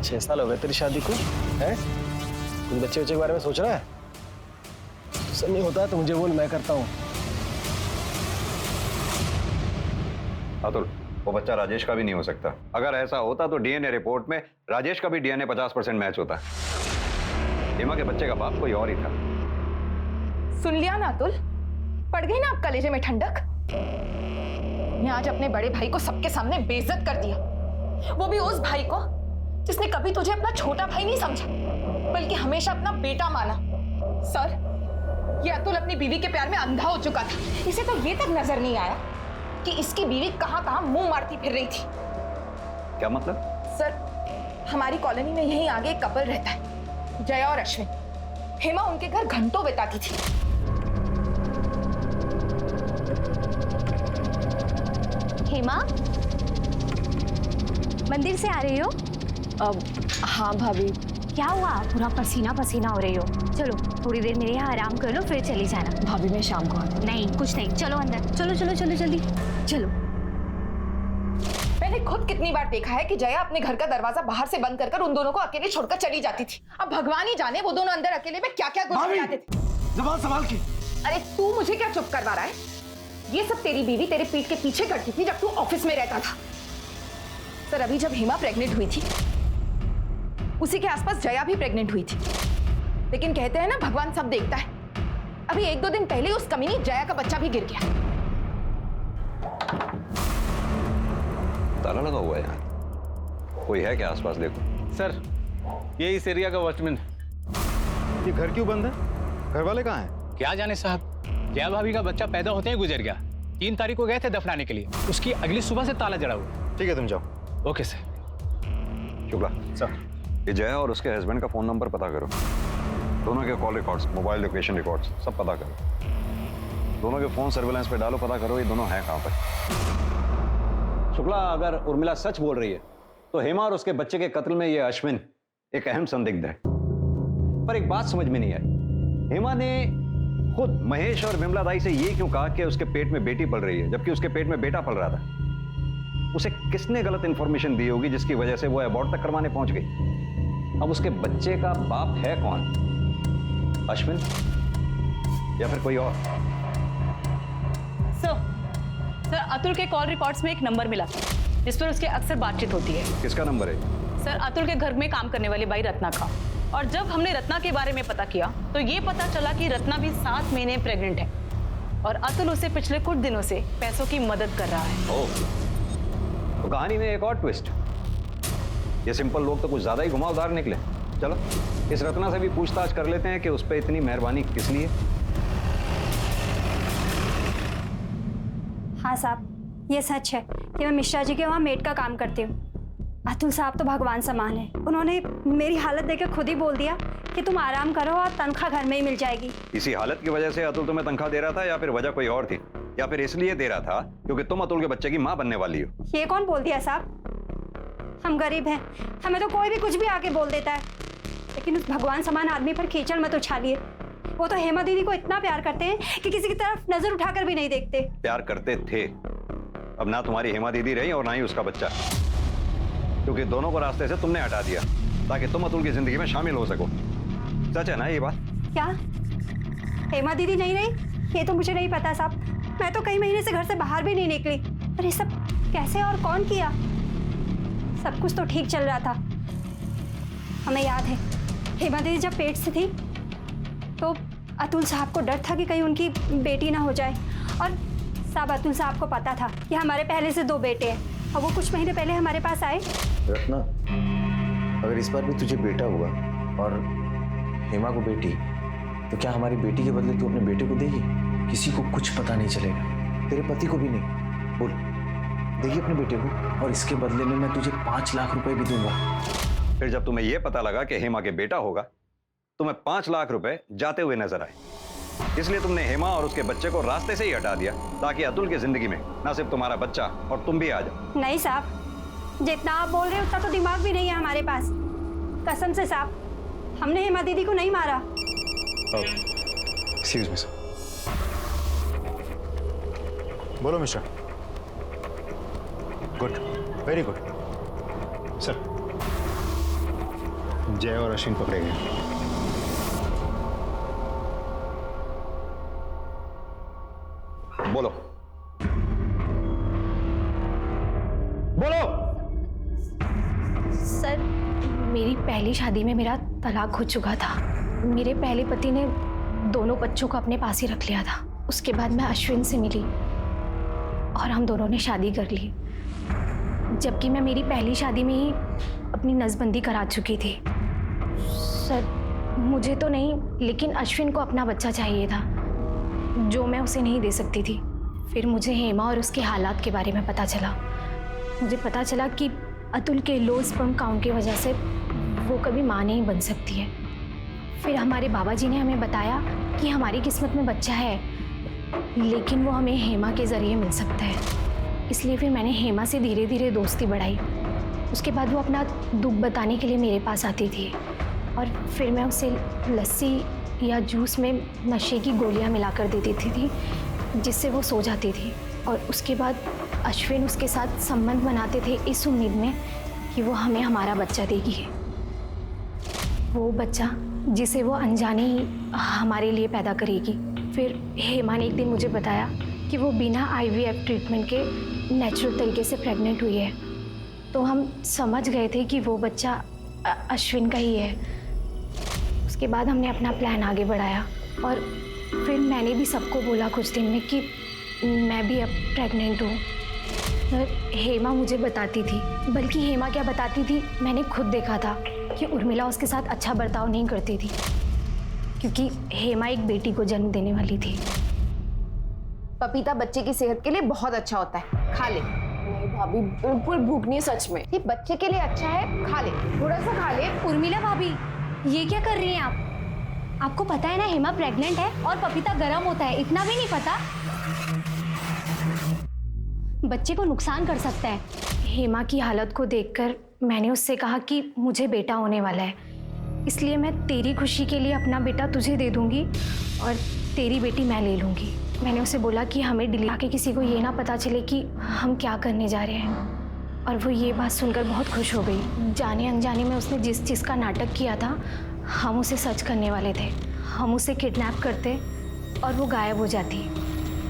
6 साल हो गए तेरी शादी को, है? कुछ बच्चे के बारे में सोच रहा है? सब नहीं होता तो मुझे बोल, मैं करता हूँ। अतुल, वो बच्चा राजेश का भी नहीं हो सकता। अगर ऐसा होता तो डीएनए रिपोर्ट में राजेश का भी डीएनए 50% मैच होता। हेमा के बच्चे का बाप कोई और ही था। सुन लिया ना अतुल, पड़ गई ना आप कलेजे में ठंडक। मैं आज अपने बड़े भाई को सबके सामने बेइज्जत कर दिया, वो भी उस भाई को जिसने कभी तुझे अपना छोटा भाई नहीं समझा बल्कि हमेशा अपना बेटा माना। सर, ये अतुल अपनी बीवी के प्यार में अंधा हो चुका था। इसे तो ये तक नजर नहीं आया कि इसकी बीवी कहां कहां मुंह मारती फिर रही थी। क्या मतलब? सर, हमारी कॉलोनी में यहीं आगे एक कपल रहता है, जया और अश्विन। हेमा उनके घर घंटों बिताती थी। हेमा, मंदिर से आ रही हो? हाँ भाभी। क्या हुआ, पूरा पसीना पसीना हो रही हो? चलो थोड़ी देर मेरे यहाँ आराम कर लो, फिर चली जाना। भाभी मैं शाम को आती हूँ। नहीं, कुछ नहीं, चलो अंदर, चलो चलो चलो जल्दी चलो। मैंने खुद कितनी बार देखा है कि जया अपने घर का दरवाजा बाहर से बंद कर उन दोनों को अकेले छोड़कर चली जाती थी। अब भगवान ही जाने वो दोनों अंदर अकेले में क्या क्या गुजराते थे। ज़बान संभाल के। अरे तू मुझे क्या चुप करवा रहा है? ये सब तेरी बीवी तेरे पीठ के पीछे करती थी जब तू ऑफिस में रहता था। सर, अभी जब हेमा प्रेग्नेंट हुई थी उसी के आसपास जया भी प्रेग्नेंट हुई थी, लेकिन कहते हैं ना भगवान सब देखता है। अभी 1-2 दिन पहले उस कमीनी जया का बच्चा भी गिर गया। ताला लगा हुआ है यहाँ, कोई है क्या आसपास? देखो सर, ये इस एरिया का वॉचमैन है। ये घर क्यों बंद है? घर वाले कहाँ हैं? क्या जाने साहब, जया भाभी का बच्चा पैदा होते ही गुजर गया। 3 तारीख को गए थे दफनाने के लिए, उसकी अगली सुबह से ताला जड़ा हुआ। ठीक है, तुम जाओ। Okay sir. शुक्ला, सर। ये जया और उसके हस्बैंड का फोन नंबर पता करो। दोनों के call records, mobile location records सब पता करो। दोनों के फोन सर्विलेंस पे डालो, पता करो ये दोनों हैं कहाँ पर। शुक्ला, अगर उर्मिला सच बोल रही है तो हेमा और उसके बच्चे के कत्ल में ये अश्विन एक अहम संदिग्ध है। पर एक बात समझ में नहीं आई, हेमा ने खुद महेश और विमला दाई से ये क्यों कहा कि उसके पेट में बेटी पल रही है जबकि उसके पेट में बेटा पल रहा था? उसे किसने गलत इंफॉर्मेशन दी होगी जिसकी वजह से वो अबॉर्ट तक करवाने पहुंच गई? अब उसके बच्चे का बाप है कौन? अश्विन या फिर कोई और? सर, अतुल के कॉल रिकॉर्ड्स में एक नंबर मिला जिस पर उसकी अक्सर बातचीत होती है। किसका नंबर है? सर, अतुल के घर में काम करने वाली बाई रत्ना का। और जब हमने रत्ना के बारे में पता किया तो ये पता चला कि रत्ना भी 7 महीने प्रेग्नेंट है और अतुल उसे पिछले कुछ दिनों से पैसों की मदद कर रहा है। ओह, तो कहानी में एक और ट्विस्ट। ये सिंपल लोग तो कुछ ज्यादा ही घुमावदार निकले। चलो इस रत्ना से भी पूछताछ कर लेते हैं कि उस पर इतनी मेहरबानी किस लिए। हाँ साहब, ये सच है कि मैं मिश्रा जी के वहाँ मेड का काम करती हूँ। अतुल साहब तो भगवान समान है। उन्होंने मेरी हालत देखकर खुद ही बोल दिया कि तुम आराम करो और तनख्वाह घर में ही मिल जाएगी। इसी हालत की वजह से अतुल तुम्हें तनख्वाह दे रहा था या फिर वजह कोई और थी? या फिर इसलिए दे रहा था क्योंकि तुम अतुल के बच्चे की माँ बनने वाली हो? ये कौन बोल दिया साहब? हम गरीब हैं, हमें तो कोई भी कुछ भी आके बोल देता है। लेकिन उस भगवान समान आदमी पर कीचड़ मत उछालिए। वो तो हेमा दीदी को इतना प्यार करते हैं कि किसी की तरफ नजर उठाकर भी नहीं देखते। प्यार करते थे। अब ना तुम्हारी हेमा दीदी रही और ना ही उसका बच्चा, क्योंकि दोनों को रास्ते से तुमने हटा दिया ताकि तुम अतुल की जिंदगी में शामिल हो सको। सच है ना ये बात? क्या हेमा दीदी नहीं रही? ये तो मुझे नहीं पता साहब। मैं तो कई महीने से घर से बाहर भी नहीं निकली। पर ये सब कैसे और कौन किया? सब कुछ तो ठीक चल रहा था। हमें याद है हेमा दीदी जब पेट से थी तो अतुल साहब को डर था कि कहीं उनकी बेटी ना हो जाए। और साहब, अतुल साहब को पता था कि हमारे पहले से 2 बेटे हैं और वो कुछ महीने पहले हमारे पास आए। रत्ना, अगर इस बार भी तुझे बेटा हुआ और हेमा को बेटी, तो क्या हमारी बेटी के बदले तू अपने बेटे को देगी? किसी को कुछ पता नहीं चलेगा, तेरे पति को भी नहीं। बोल, देगी अपने बेटे को? और इसके बदले में मैं तुझे 5 लाख रुपए भी दूंगा। फिर जब तुम्हें यह पता लगा कि हेमा के बेटा होगा, तुम्हें 5 लाख रुपए जाते हुए नजर आए, इसलिए तुमने हेमा और उसके बच्चे को रास्ते से ही हटा दिया ताकि अतुल की जिंदगी में ना सिर्फ तुम्हारा बच्चा और तुम भी आ जाओ। नहीं साहब, जितना आप बोल रहे हो उतना तो दिमाग भी नहीं है हमारे पास। कसम से साहब, हमने हेमा दीदी को नहीं मारा। Excuse me sir. बोलो Mishra. Good, very good sir. Jay और अश्विन पकड़े गए। बोलो बोलो। सर, मेरी पहली शादी में मेरा तलाक हो चुका था। मेरे पहले पति ने दोनों बच्चों को अपने पास ही रख लिया था। उसके बाद मैं अश्विन से मिली और हम दोनों ने शादी कर ली, जबकि मैं मेरी पहली शादी में ही अपनी नसबंदी करा चुकी थी। सर, मुझे तो नहीं, लेकिन अश्विन को अपना बच्चा चाहिए था, जो मैं उसे नहीं दे सकती थी। फिर मुझे हेमा और उसके हालात के बारे में पता चला। मुझे पता चला कि अतुल के लो स्पर्म काउंट की वजह से वो कभी माँ नहीं बन सकती है। फिर हमारे बाबा जी ने हमें बताया कि हमारी किस्मत में बच्चा है, लेकिन वो हमें हेमा के ज़रिए मिल सकता है। इसलिए फिर मैंने हेमा से धीरे धीरे दोस्ती बढ़ाई। उसके बाद वो अपना दुख बताने के लिए मेरे पास आती थी और फिर मैं उसे लस्सी या जूस में नशे की गोलियां मिलाकर दे देती थी, जिससे वो सो जाती थी। और उसके बाद अश्विन उसके साथ संबंध बनाते थे इस उम्मीद में कि वो हमें हमारा बच्चा देगी, वो बच्चा जिसे वो अनजाने ही हमारे लिए पैदा करेगी। फिर हेमा ने एक दिन मुझे बताया कि वो बिना IVF ट्रीटमेंट के नेचुरल तरीके से प्रेग्नेंट हुई है। तो हम समझ गए थे कि वो बच्चा अश्विन का ही है। उसके बाद हमने अपना प्लान आगे बढ़ाया और फिर मैंने भी सबको बोला कुछ दिन में कि मैं भी अब प्रेग्नेंट हूँ। और हेमा मुझे बताती थी, बल्कि हेमा क्या बताती थी, मैंने खुद देखा था कि उर्मिला उसके साथ अच्छा बर्ताव नहीं करती थी, क्योंकि हेमा एक बेटी को जन्म देने वाली थी। पपीता बच्चे की सेहत के लिए बहुत अच्छा होता है, खा ले। नहीं भाभी, बिल्कुल भूख नहीं है सच में। ये बच्चे के लिए अच्छा है, खा ले, थोड़ा सा खा ले। उर्मिला भाभी, ये क्या कर रही हैं आप? आपको पता है ना हेमा प्रेग्नेंट है और पपीता गर्म होता है, इतना भी नहीं पता? बच्चे को नुकसान कर सकता है। हेमा की हालत को देखकर मैंने उससे कहा कि मुझे बेटा होने वाला है, इसलिए मैं तेरी खुशी के लिए अपना बेटा तुझे दे दूंगी और तेरी बेटी मैं ले लूंगी। मैंने उसे बोला कि हमें डिलीवरी के किसी को ये ना पता चले कि हम क्या करने जा रहे हैं। और वो ये बात सुनकर बहुत खुश हो गई। जाने अनजाने में उसने जिस चीज़ का नाटक किया था, हम उसे सच करने वाले थे। हम उसे किडनैप करते और वो गायब हो जाती।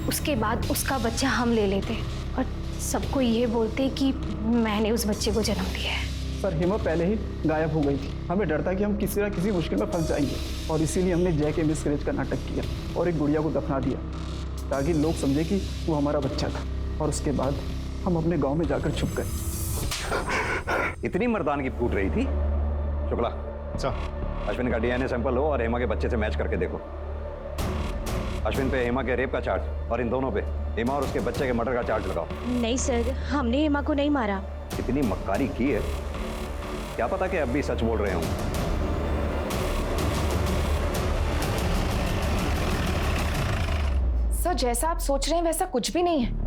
उसके बाद उसका बच्चा हम ले लेते और सबको ये बोलते कि मैंने उस बच्चे को जन्म दिया है। पर हेमा पहले ही गायब हो गई थी। हमें डर था कि हम किसी ना किसी मुश्किल में फंस जाएंगे और इसीलिए हमने जय के मिसकैरेज का नाटक किया और एक गुड़िया को दफना दिया, ताकि लोग समझे कि वो हमारा बच्चा था। और उसके बाद हम अपने गांव में जाकर छुप गए। इतनी मर्दानगी फूट रही थी। शुक्ला, अश्विन का DNA सैंपल लो और हेमा के बच्चे से मैच करके देखो। अश्विन पे हेमा के रेप का चार्ज और इन दोनों पे हेमा और उसके बच्चे के मर्डर का चार्ज लगाओ। नहीं सर, हमने हेमा को नहीं मारा। इतनी मक्कारी की है, क्या पता कि अब भी सच बोल रहे हों। सर, जैसा आप सोच रहे हैं वैसा कुछ भी नहीं है।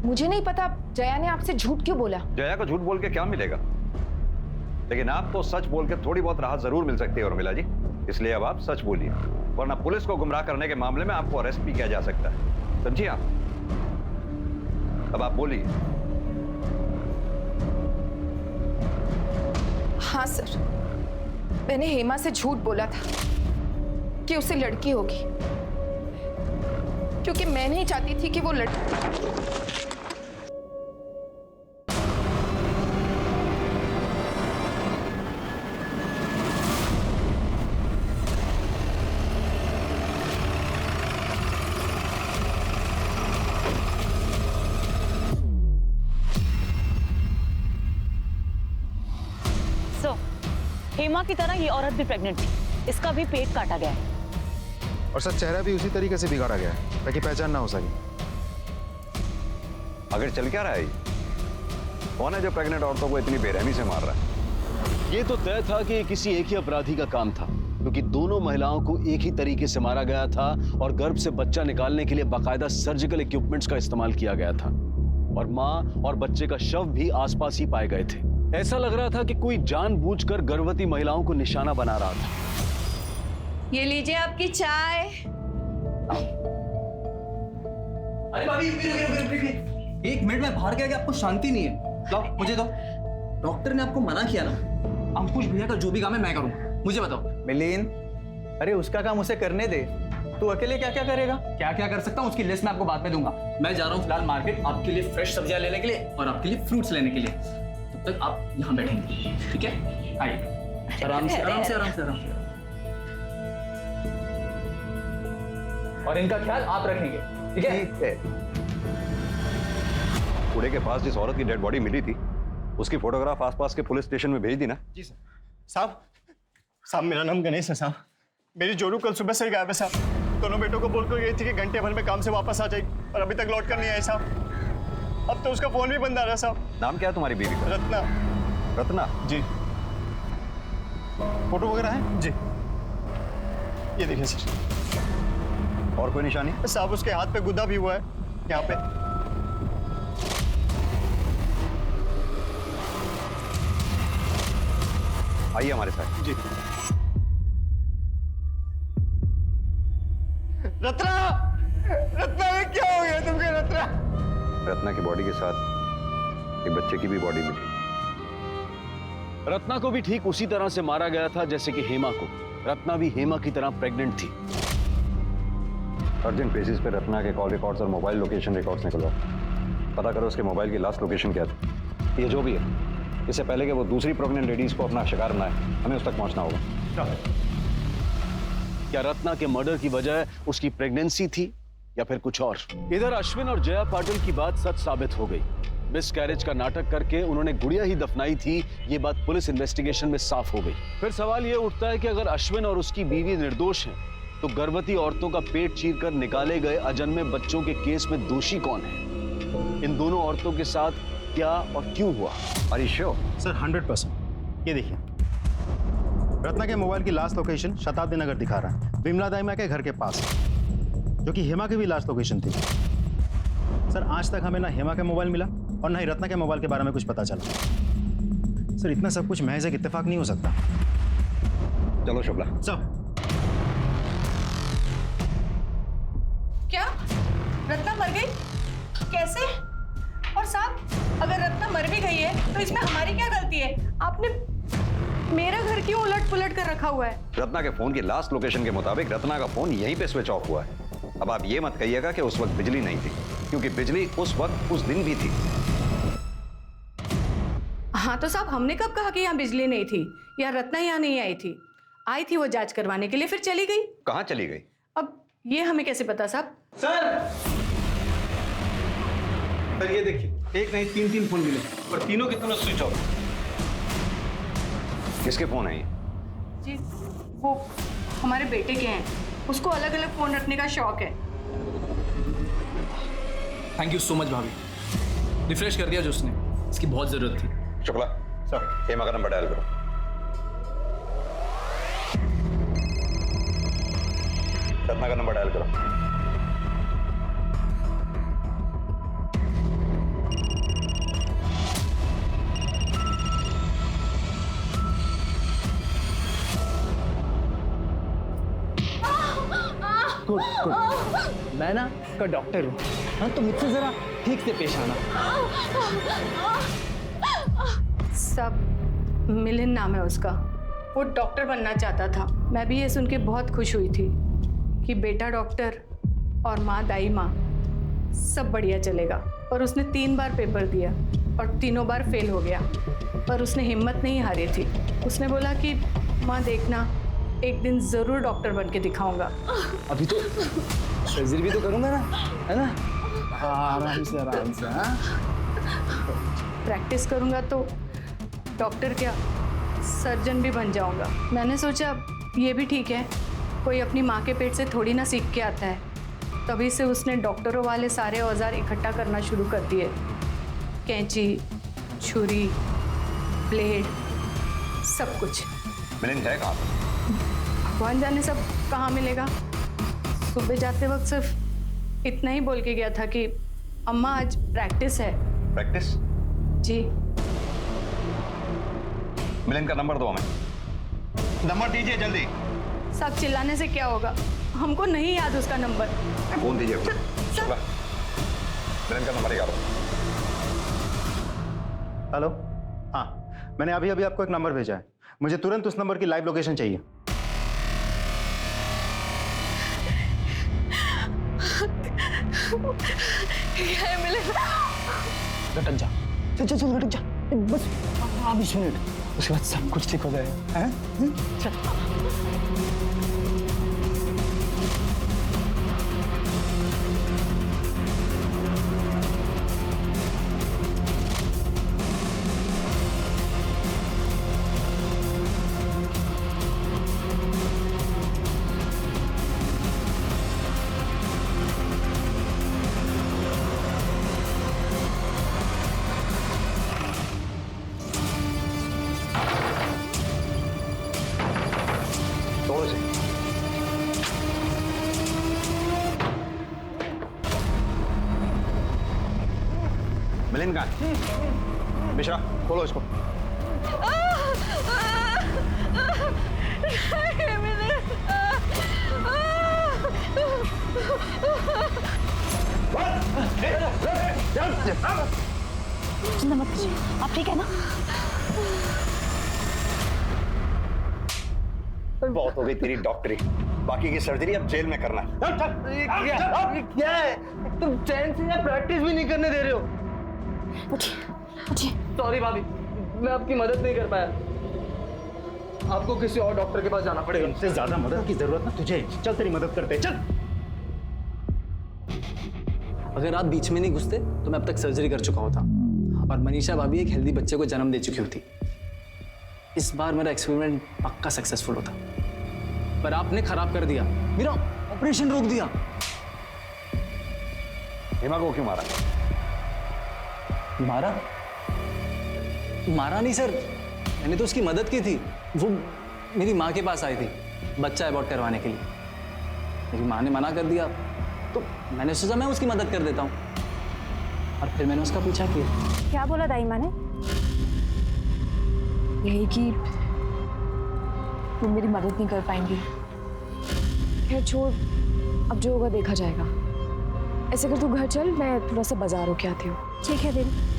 मुझे नहीं पता जया ने आपसे झूठ क्यों बोला। जया को झूठ बोल के क्या मिलेगा, लेकिन आपको सच बोल के थोड़ी बहुत राहत जरूर मिल सकती है उर्मिला जी। इसलिए अब आप सच बोलिए, वरना पुलिस को गुमराह करने के मामले में आपको अरेस्ट भी किया जा सकता है, समझिए आप। अब आप बोलिए। हाँ सर, मैंने हेमा से झूठ बोला था कि उसे लड़की होगी, क्योंकि मैं नहीं चाहती थी कि वो हेमा की तरह ये औरत भी प्रेग्नेंट थी, इसका भी पेट काटा गया है। और सर, चेहरा भी उसी तरीके से बिगाड़ा गया है ताकि पहचान ना हो सके। अगर चल क्या रहा है, कौन है जो प्रेग्नेंट औरतों को इतनी बेरहमी से मार रहा है? ये तो तय था कि किसी एक ही अपराधी का काम था, क्योंकि दोनों महिलाओं को एक ही तरीके से मारा गया था और गर्भ से बच्चा निकालने के लिए बाकायदा सर्जिकल इक्विपमेंट्स का इस्तेमाल किया गया था। और माँ और बच्चे का शव भी आसपास ही पाए गए थे। ऐसा लग रहा था कि कोई जानबूझकर गर्भवती महिलाओं को निशाना बना रहा था। ये लीजिए आपकी चाय। अरे भाभी, एक मिनट में बाहर गया कि आपको शांति नहीं है। लो, मुझे दो। डॉक्टर ने आपको मना किया ना अंकुश भैया का जो भी काम है मैं करूंगा, मुझे बताओ। मिलिंद, अरे उसका काम उसे करने दे, तू अकेले क्या क्या करेगा? क्या क्या कर सकता हूँ उसकी लिस्ट मैं आपको बाद में दूंगा। मैं जा रहा हूँ फिलहाल मार्केट आपके लिए फ्रेश सब्जियां लेने के लिए और आपके लिए फ्रूट्स लेने के लिए। तब तक आप यहाँ बैठेंगे, ठीक है? आइए, आराम से आराम से आराम से आराम से। और इनका ख्याल आप रखेंगे, ठीक है? ठीक है। कूड़े के पास जिस औरत की डेड बॉडी मिली थी उसकी फोटोग्राफ आसपास के पुलिस स्टेशन में भेज दी ना? जी सर। साहब मेरा नाम गणेश है साहब। मेरी जोरू कल सुबह से ही गायब है साहब। दोनों बेटों को बोल कर गई थी कि घंटे भर में काम से वापस आ जाएगी और अभी तक लौट कर नहीं आए साहब। अब तो उसका फोन भी बंद आ रहा है साहब। नाम क्या है तुम्हारी बीवी का? रत्ना। रत्ना? जी। फोटो वगैरह है? जी। ये देखिए सर। और कोई निशानी? साहब उसके हाथ पे गुदा भी हुआ है यहाँ पे। आइए हमारे साथ। जी। रत्ना, रत्ना ये क्या हो गया तुमको रत्ना? रत्ना की बॉडी के साथ एक बच्चे की भी बॉडी मिली। रत्ना को भी ठीक उसी तरह से मारा गया था जैसे कि हेमा को। रत्ना भी हेमा की तरह प्रेग्नेंट थी। अर्जेंट बेसिस पे रत्ना के कॉल रिकॉर्ड्स और मोबाइल लोकेशन रिकॉर्ड्स निकलवाओ। पता करो उसके मोबाइल की लास्ट लोकेशन क्या थी। ये जो भी है, इससे पहले कि वो दूसरी प्रेग्नेंट लेडीज को अपना शिकार बनाए, हमें उस तक पहुंचना होगा। क्या रत्ना के मर्डर की वजह उसकी प्रेगनेंसी थी या फिर कुछ और? इधर अश्विन और जया पाटिल की बात सच साबित हो गई। मिसकैरेज का नाटक करके उन्होंने गुड़िया ही दफनाई थी, ये बात पुलिस इन्वेस्टिगेशन में साफ हो गई। फिर सवाल ये उठता है कि अगर अश्विन और उसकी बीवी निर्दोष हैं, तो गर्भवती औरतों का पेट चीरकर निकाले गए अजन्मे बच्चों के केस में दोषी कौन है? इन दोनों औरतों के साथ क्या और क्यों हुआ? Are you sure? सर 100%। ये देखिए, रत्ना के मोबाइल की लास्ट लोकेशन शताब्दी नगर दिखा रहा है, विमला दाइमा के घर के पास, जो कि हेमा की भी लास्ट लोकेशन थी। सर आज तक हमें ना हेमा का मोबाइल मिला और ना ही रत्ना के मोबाइल के बारे में कुछ पता चला। सर इतना सब कुछ महज एक इत्तेफाक नहीं हो सकता। चलो शुक्ला। सर क्या रत्ना मर गई? कैसे? और साहब अगर रत्ना मर भी गई है तो इसमें हमारी क्या गलती है? आपने मेरा घर क्यों उलट पुलट कर रखा हुआ है? रत्ना के फोन की लास्ट लोकेशन के मुताबिक रत्ना का फोन यहीं पे स्विच ऑफ हुआ है। अब आप ये मत कहिएगा कि उस वक्त बिजली नहीं थी, क्योंकि बिजली उस वक्त उस दिन भी थी। हाँ तो साहब हमने कब कहा कि यहाँ बिजली नहीं थी या रत्ना यहाँ नहीं आई थी? आई थी वो जांच करवाने के लिए, फिर चली गई। कहाँ चली गई? अब ये हमें कैसे पता साहब? सर ये देखिए, एक नहीं तीन फोन मिले और तीनों के तीनों स्विच ऑफ। किसके फोन है ये? जी वो हमारे बेटे के हैं, उसको अलग अलग फोन रखने का शौक है। थैंक यू सो मच भाभी, रिफ्रेश कर दिया जो उसने, इसकी बहुत जरूरत थी। शुक्ला सर, हेमा का नंबर डायल करो। रत्ना का नंबर डायल करो। Good good. मैं ना का डॉक्टर हूँ, हाँ तो मुझसे जरा ठीक से पेश आना। सब मिलिन नाम है उसका, वो डॉक्टर बनना चाहता था। मैं भी ये सुन के बहुत खुश हुई थी कि बेटा डॉक्टर और माँ दाई माँ सब बढ़िया चलेगा। और उसने 3 बार पेपर दिया और तीनों बार फेल हो गया, पर उसने हिम्मत नहीं हारी थी। उसने बोला कि माँ देखना, एक दिन जरूर डॉक्टर बन के दिखाऊंगा। अभी तो सर्जरी भी तो करूंगा ना, है ना? आराम से आराम से। हाँ प्रैक्टिस करूंगा तो डॉक्टर क्या सर्जन भी बन जाऊंगा। मैंने सोचा ये भी ठीक है, कोई अपनी माँ के पेट से थोड़ी ना सीख के आता है। तभी से उसने डॉक्टरों वाले सारे औजार इकट्ठा करना शुरू कर दिए, कैंची, छुरी, ब्लेड, सब कुछ। मिलिंद है कहाँ? भगवान जाने सब कहाँ मिलेगा। सुबह जाते वक्त सिर्फ इतना ही बोल के गया था कि अम्मा आज प्रैक्टिस है। प्रैक्टिस? जी। मिलिंद का नंबर दो हमें। नंबर दीजिए जल्दी। सब चिल्लाने से क्या होगा, हमको नहीं याद उसका नंबर। फोन दीजिए। शुक्ला, मिलिंद का नंबर निकालो। हेलो, हाँ मैंने अभी अभी आपको एक नंबर भेजा है, मुझे तुरंत उस नंबर की लाइव लोकेशन चाहिए। लटक जा, चल चल चल लटक जा, बस 20 मिनट, उसके बाद सब कुछ ठीक हो जाएगा। हैं? चल। तोड़ो इसे। मिलिंद कहाँ है? मिश्रा खोलो इसको। चिंता मत कीजिए, आप ठीक है ना? बहुत हो गई तेरी डॉक्टरी, बाकी की सर्जरी अब जेल में करना है। क्या है? तुम चैन से यहाँ प्रैक्टिस भी नहीं करने दे रहे हो। सॉरी भाभी, मैं आपकी मदद नहीं कर पाया। आपको किसी और डॉक्टर के पास जाना पड़ेगा। इनसे ज्यादा मदद की जरूरत ना तुझे। चल तेरी मदद करते हैं, चल। अगर आप बीच में नहीं घुसते तो मैं अब तक सर्जरी कर चुका होता और मनीषा भाभी एक हेल्दी बच्चे को जन्म दे चुकी होती। इस बार मेरा एक्सपेरिमेंट पक्का सक्सेसफुल होता, पर आपने खराब कर दिया, मेरा ऑपरेशन रोक दिया। हेमा को क्यों मारा? मारा? मारा नहीं सर, मैंने तो उसकी मदद की थी। वो मेरी माँ के पास आई थी बच्चा अबॉर्ट करवाने के लिए। मेरी माँ ने मना कर दिया तो मैंने सोचा मैं उसकी मदद कर देता हूँ और फिर मैंने उसका पीछा किया। क्या बोला दाई माँ ने? यही कि तुम मेरी मदद नहीं कर पाएंगी। खैर छोड़, अब जो होगा देखा जाएगा। ऐसे कर तू घर चल, मैं थोड़ा सा बाजार होके आती हूँ। ठीक है दीदी।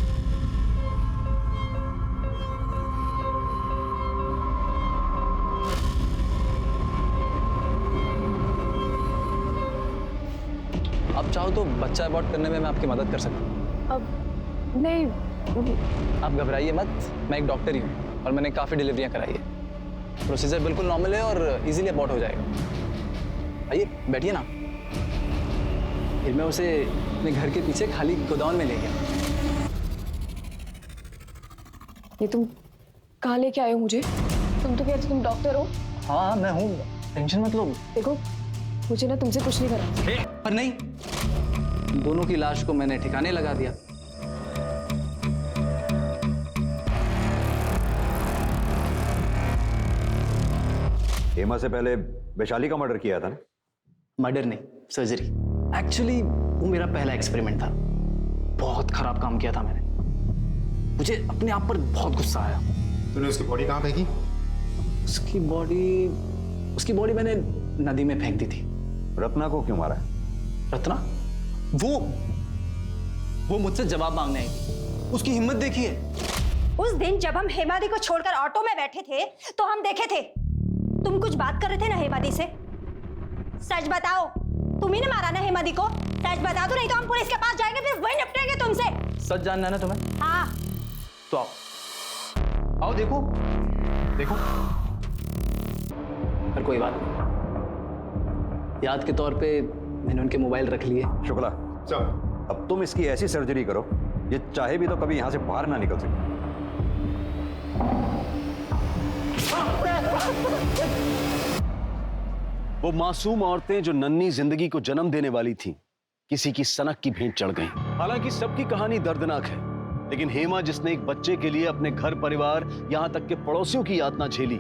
आप चाहो तो बच्चा अबॉर्ट करने में मैं आपकी मदद कर सकता हूँ। अब नहीं, आप घबराइए मत, मैं एक डॉक्टर ही हूँ और मैंने काफ़ी डिलीवरियाँ कराई है। प्रोसीजर बिल्कुल नॉर्मल है और इजीली अबॉर्ट हो जाएगा। आइए बैठिए ना। फिर मैं उसे अपने घर के पीछे खाली गोदाम में ले गया। ये तुम कहाँ लेके आए हो मुझे? तुम तो कहते तुम डॉक्टर हो। हाँ मैं हूँ, टेंशन मत लो। देखो मुझे ना तुमसे कुछ नहीं करा। पर नहीं, दोनों की लाश को मैंने ठिकाने लगा दिया। हेमा से पहले वैशाली का मर्डर किया था ना? मर्डर नहीं, सर्जरी। एक्चुअली वो मेरा पहला एक्सपेरिमेंट था। बहुत खराब काम किया था मैंने। मुझे अपने आप पर बहुत गुस्सा आया। तूने उसकी बॉडी कहाँ फेंकी? उसकी बॉडी मैंने नदी में फेंक दी थी। रत्ना को क्यों मारा? रत्ना? वो मुझसे जवाब मांगने आई थी। उसकी हिम्मत देखिए। उस दिन जब हम हेमादी को छोड़कर ऑटो में बैठे थे तो हम देखे थे तुम कुछ बात कर रहे थे ना हेमादी से। सच बताओ, तुम ही ने मारा ना हेमादी को? सच बता दो, नहीं तो हम पुलिस के पास जाएंगे, फिर वही निपटेंगे तुमसे। सच जानना है ना तुम्हें? हाँ। तो आओ देखो। पर कोई बात नहीं, याद के तौर पे मैंने उनके मोबाइल रख लिए। शुक्ला, अब तुम इसकी ऐसी सर्जरी करो ये चाहे भी तो कभी यहां से बाहर ना निकल सके। वो मासूम औरतें जो नन्ही जिंदगी को जन्म देने वाली थीं, किसी की सनक की भेंट चढ़ गईं। हालांकि सबकी कहानी दर्दनाक है, लेकिन हेमा जिसने एक बच्चे के लिए अपने घर परिवार यहां तक के पड़ोसियों की यातना झेली,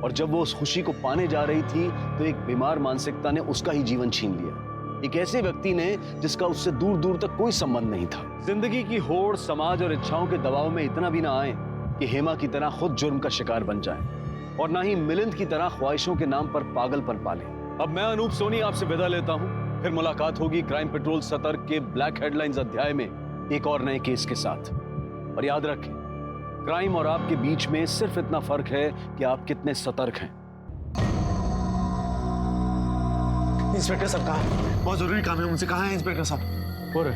और जब वो उस खुशी को पाने जा रही थी तो एक बीमार मानसिकता ने उसका ही जीवन छीन लिया। एक ऐसे व्यक्ति ने जिसका उससे दूर दूर तक कोई संबंध नहीं था। जिंदगी की होड़, समाज और इच्छाओं के दबाव में इतना भी ना आए कि हेमा की तरह खुद जुर्म का शिकार बन जाए, और ना ही मिलिंद की तरह ख्वाहिशों के नाम पर पागलपन पाले। अब मैं अनूप सोनी आपसे विदा लेता हूं। फिर मुलाकात होगी क्राइम पेट्रोल सतर्क के ब्लैक हेडलाइंस अध्याय में एक और नए केस के साथ। और याद रखें, क्राइम और आपके बीच में सिर्फ इतना फर्क है कि आप कितने सतर्क हैं। इंस्पेक्टर साहब कहाँ है? बहुत जरूरी काम है उनसे। कहाँ है इंस्पेक्टर साहब? और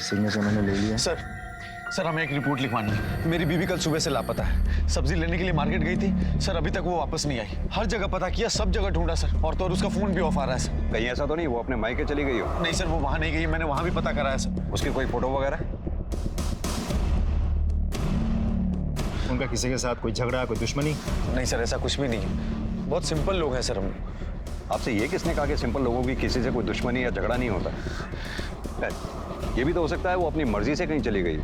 सिग्नेचर मैंने ले लिया। सर हमें एक रिपोर्ट लिखवानी है। मेरी बीवी कल सुबह से लापता है। सब्जी लेने के लिए मार्केट गई थी सर, अभी तक वो वापस नहीं आई। हर जगह पता किया, सब जगह ढूंढा सर, और तो और उसका फोन भी ऑफ आ रहा है सर। कहीं ऐसा तो नहीं वो अपने मायके चली गई हो? नहीं सर, वो वहां नहीं गई, मैंने वहां भी पता करा है सर। उसकी कोई फोटो वगैरह? उनका किसी के साथ कोई झगड़ा, कोई दुश्मनी? नहीं सर, ऐसा कुछ भी नहीं है। बहुत सिंपल लोग हैं सर हम। आपसे ये किसने कहा कि सिंपल लोगों की किसी से कोई दुश्मनी या झगड़ा नहीं होता? ये भी तो हो सकता है वो अपनी मर्जी से कहीं चली गई,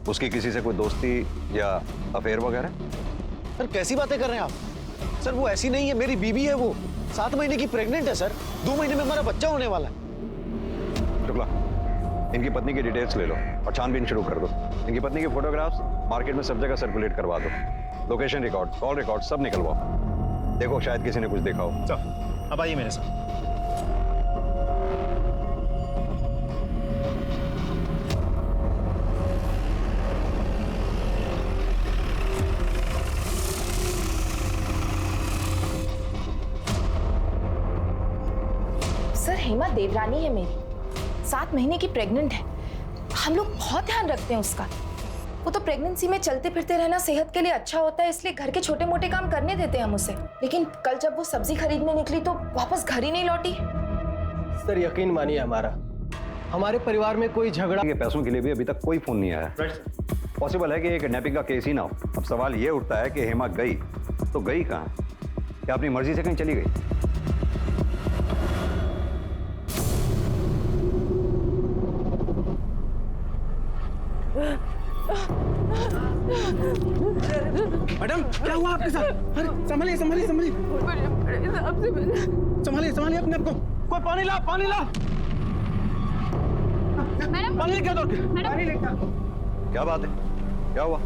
उसकी किसी से कोई दोस्ती या अफेयर वगैरह। सर कैसी बातें कर रहे हैं आप? सर वो ऐसी नहीं है, मेरी बीवी है वो। 7 महीने की प्रेग्नेंट है सर। 2 महीने में हमारा बच्चा होने वाला है। शुक्ला, इनकी पत्नी की डिटेल्स ले लो और छानबीन शुरू कर दो। इनकी पत्नी की फोटोग्राफ्स मार्केट में सब जगह सर्कुलेट करवा दो। लोकेशन रिकॉर्ड, कॉल रिकॉर्ड सब निकलवाओ। देखो शायद किसी ने कुछ देखा हो। चल अब आइए मेरे साथ। सर हेमा देवरानी है मेरी, 7 महीने की प्रेग्नेंट है। हम लोग बहुत ध्यान रखते हैं उसका। वो तो प्रेगनेंसी में चलते फिरते रहना सेहत के लिए अच्छा होता है, इसलिए घर के छोटे मोटे काम करने देते हैं हम उसे। लेकिन कल जब वो सब्जी खरीदने निकली तो वापस घर ही नहीं लौटी। सर यकीन मानिए हमारे परिवार में कोई झगड़ा के पैसों के लिए भी अभी तक कोई फोन नहीं आया। पॉसिबल है कि एक किडनैपिंग का केस ही ना हो। अब सवाल ये उठता है कि हेमा गई तो गई कहाँ? क्या अपनी मर्जी से कहीं चली गई? मैडम क्या हुआ आपके साथ? अरे संभालिए संभालिए संभालिए संभालिए संभालिए अपने आप को। कोई पानी ला, पानी ला। मैडम पानी क्या दौड़ के? पानी लेकर। क्या बात है? क्या हुआ?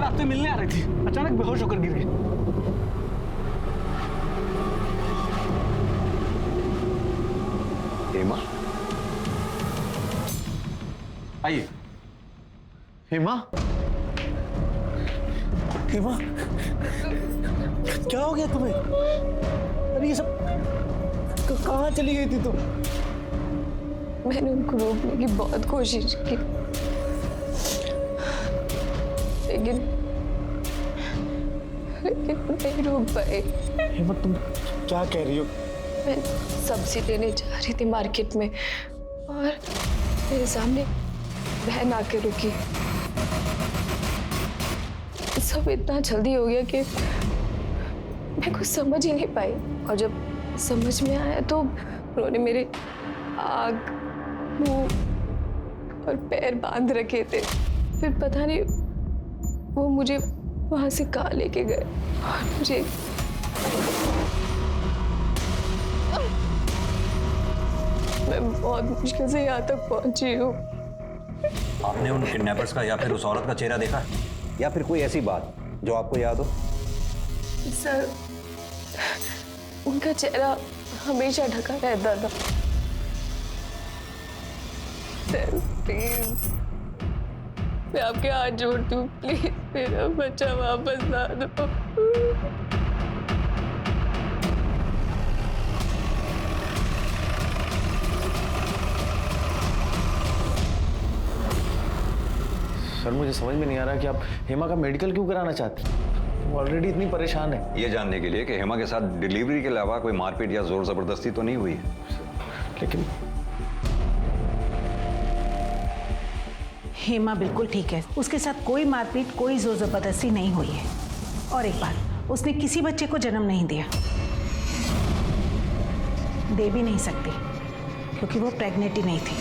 रास्ते मिलने आ रही थी, अचानक बेहोश होकर गिर गई। हेमा? आइए। हेमा? हेमा? क्या हो गया तुम्हें? अरे ये सब कहाँ चली गई थी तुम? मैंने उनको रोकने की बहुत कोशिश की, लेकिन नहीं रोक पाए। हेमा तुम क्या कह रही हो? मैं सब्जी लेने जा रही थी मार्केट में और मेरे सामने बहन आके रुकी। सब इतना जल्दी हो गया कि मैं कुछ समझ ही नहीं पाई, और जब समझ में आया तो उन्होंने मेरे आँख, मुंह और पैर बांध रखे थे। फिर पता नहीं वो मुझे वहां से कहाँ लेके गए और मुझे मैं बहुत मुश्किल से यहाँ तक पहुंची हूँ। आपने उन किडनैपर्स का या फिर उस औरत का चेहरा देखा, या फिर कोई ऐसी बात जो आपको याद हो? सर उनका चेहरा हमेशा ढका रहता था। सर प्लीज मैं आपके हाथ जोड़ती हूँ, प्लीज मेरा बच्चा वापस ला दो। सर मुझे समझ में नहीं आ रहा कि आप हेमा का मेडिकल क्यों कराना चाहते हैं? वो ऑलरेडी इतनी परेशान है। ये जानने के लिए कि हेमा के साथ डिलीवरी के अलावा कोई मारपीट या जोर जबरदस्ती तो नहीं हुई है। लेकिन हेमा बिल्कुल ठीक है, उसके साथ कोई मारपीट, कोई जोर जबरदस्ती नहीं हुई है। और एक बात, उसने किसी बच्चे को जन्म नहीं दिया, दे भी नहीं सकती क्योंकि वो प्रेग्नेंट ही नहीं थी।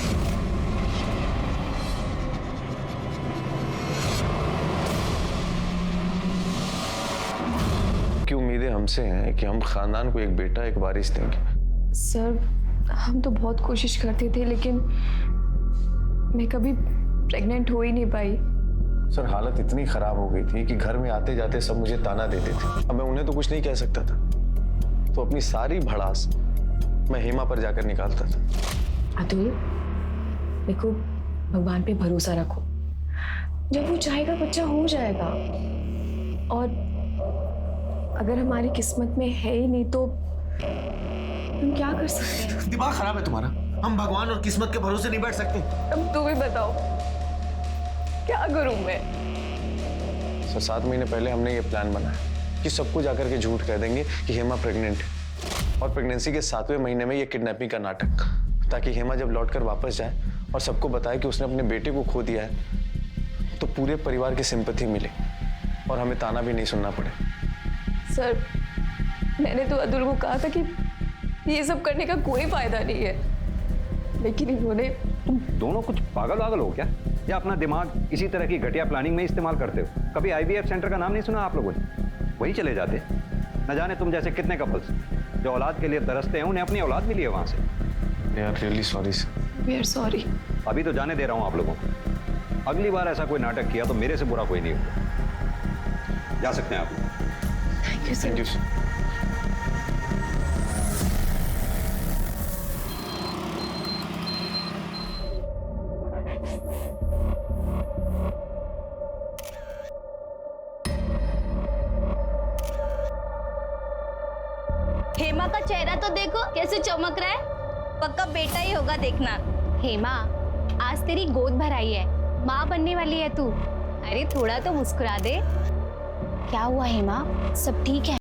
की उम्मीदें हमसे हैं कि हम खानदान को एक बेटा, एक वारिस देंगे। सर हम तो बहुत कोशिश करते थे, लेकिन मैं कभी प्रेग्नेंट हो ही नहीं पाई। सर हालत इतनी खराब हो गई थी कि घर में आते जाते सब मुझे ताना देते थे। अब मैं उन्हें तो कुछ नहीं कह सकता था, तो अपनी सारी भड़ास मैं हेमा पर जाकर निकालता था। अतुल देखो, भगवान पे भरोसा रखो। जब वो चाहेगा बच्चा हो जाएगा। और अगर हमारी किस्मत में है ही नहीं तो हम क्या कर सकते हैं? दिमाग खराब है तुम्हारा। हम भगवान और किस्मत के भरोसे नहीं बैठ सकते। अब तू भी बताओ क्या करूं मैं? सर 7 महीने पहले हमने ये प्लान बनाया कि सबको जाकर के झूठ कह देंगे कि हेमा प्रेग्नेंट है, और प्रेगनेंसी के 7वें महीने में ये किडनैपिंग का नाटक, ताकि हेमा जब लौटकर वापस जाए और सबको बताए कि उसने अपने बेटे को खो दिया है तो पूरे परिवार की सिंपैथी मिले और हमें ताना भी नहीं सुनना पड़े। सर मैंने तो अतुल को कहा था कि ये सब करने का कोई फायदा नहीं है, लेकिन इन्होंने। तुम दोनों कुछ पागल वागल हो क्या, या अपना दिमाग इसी तरह की घटिया प्लानिंग में इस्तेमाल करते हो? कभी IVF सेंटर का नाम नहीं सुना आप लोगों ने? वही चले जाते। न जाने तुम जैसे कितने कपल्स जो औलाद के लिए तरसते हैं, उन्हें अपनी औलाद मिली है वहां से। यार really sorry sir. We are sorry. अभी तो जाने दे रहा हूं आप लोगों को। अगली बार ऐसा कोई नाटक किया तो मेरे से बुरा कोई नहीं होगा। जा सकते हैं आप। Thank you sir. Thank you sir. Hema का चेहरा तो देखो कैसे चमक रहा है, पक्का बेटा ही होगा देखना। हेमा आज तेरी गोद भराई है, माँ बनने वाली है तू। अरे थोड़ा तो मुस्कुरा दे। क्या हुआ हेमा, सब ठीक है?